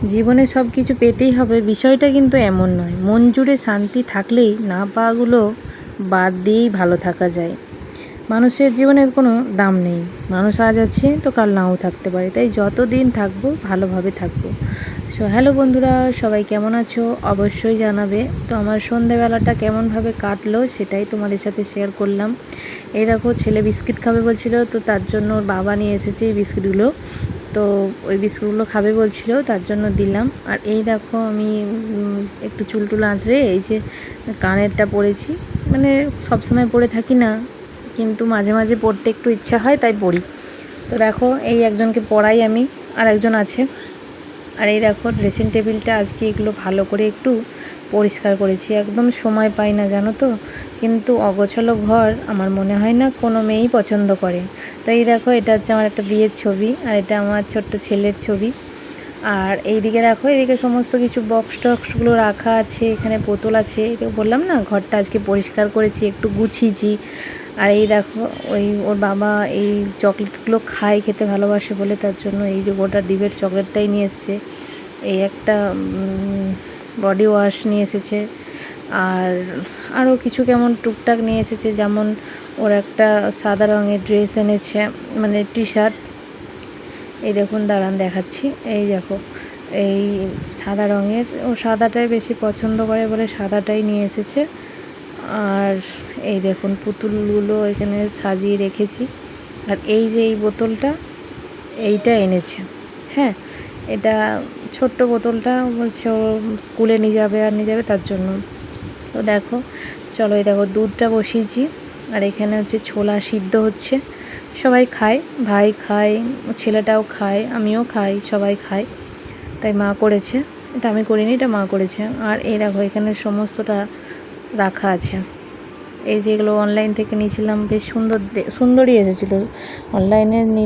জীবনে সব কিছু পেতেই হবে বিষয়টা কিন্তু এমন নয়। মন জুড়ে শান্তি থাকলেই না পাওয়াগুলো বাদ দিয়েই ভালো থাকা যায়। মানুষের জীবনের কোনো দাম নেই। মানুষ আজ আছে তো কাল নাও থাকতে পারে, তাই যত দিন থাকবো ভালোভাবে থাকবো। সো হ্যালো বন্ধুরা, সবাই কেমন আছো অবশ্যই জানাবে। তো আমার সন্ধেবেলাটা কেমনভাবে কাটলো সেটাই তোমাদের সাথে শেয়ার করলাম। এই দেখো, ছেলে বিস্কিট খাবে বলছিল, তো তার জন্য ওর বাবা নিয়ে এসেছে এই বিস্কিটগুলো। তো ওই বিস্কুটগুলো খাবে বলছিল, তার জন্য দিলাম। আর এই দেখো, আমি একটু চুল আঁচড়ে এই যে কানেরটা পরেছি। মানে সবসময় পরে থাকি না, কিন্তু মাঝে মাঝে পড়তে একটু ইচ্ছা হয় তাই পড়ি। তো দেখো, এই একজনকে পড়াই আমি, আর একজন আছে। আর এই দেখো, ড্রেসিং টেবিলটা আজকে এগুলো ভালো করে একটু পরিষ্কার করেছি। একদম সময় পাই না জানো তো, কিন্তু অগোছালো ঘর আমার মনে হয় না কোনো মেয়েই পছন্দ করে। তো এই দেখো, এটা হচ্ছে আমার একটা বিয়ের ছবি, আর এটা আমার ছোট্ট ছেলের ছবি। আর এইদিকে দেখো, এদিকে সমস্ত কিছু বক্স টক্সগুলো রাখা আছে, এখানে বোতল আছে। এটা বললাম না, ঘরটা আজকে পরিষ্কার করেছি, একটু গুছিয়েছি। আর এই দেখো, ওর বাবা এই চকলেটগুলো খায়, খেতে ভালোবাসে বলে তার জন্য এই যে গোটা ডিবের চকলেটটাই নিয়ে এসছে। এই একটা বডি ওয়াশ নিয়ে এসেছে, আর আরও কিছু কেমন টুকটাক নিয়ে এসেছে। যেমন ওর একটা সাদা রঙের ড্রেস এনেছে, মানে টি শার্ট। এই দেখুন, দাঁড়ান দেখাচ্ছি। এই দেখো, এই সাদা রঙের, ও সাদাটাই বেশি পছন্দ করে বলে সাদাটাই নিয়ে এসেছে। আর এই দেখুন, পুতুলগুলো এখানে সাজিয়ে রেখেছি। আর এই যে এই বোতলটা, এইটা এনেছে। হ্যাঁ, এটা ছোট্ট বোতলটা বলছে ও স্কুলে নিয়ে যাবে, আর নিয়ে যাবে তার জন্য। তো দেখো, চলো, এই দেখো দুধটা বসিয়েছি। আর এখানে হচ্ছে ছোলা সিদ্ধ হচ্ছে। সবাই খায়, ভাই খায়, ছেলেটাও খায়, আমিও খাই, সবাই খায়। তাই মা করেছে, এটা আমি করিনি, এটা মা করেছে। আর এই দেখো, এখানে সমস্তটা রাখা আছে। এই যেগুলো অনলাইন থেকে নিয়েছিলাম, বেশ সুন্দরই এসেছিলো। অনলাইনে নিলে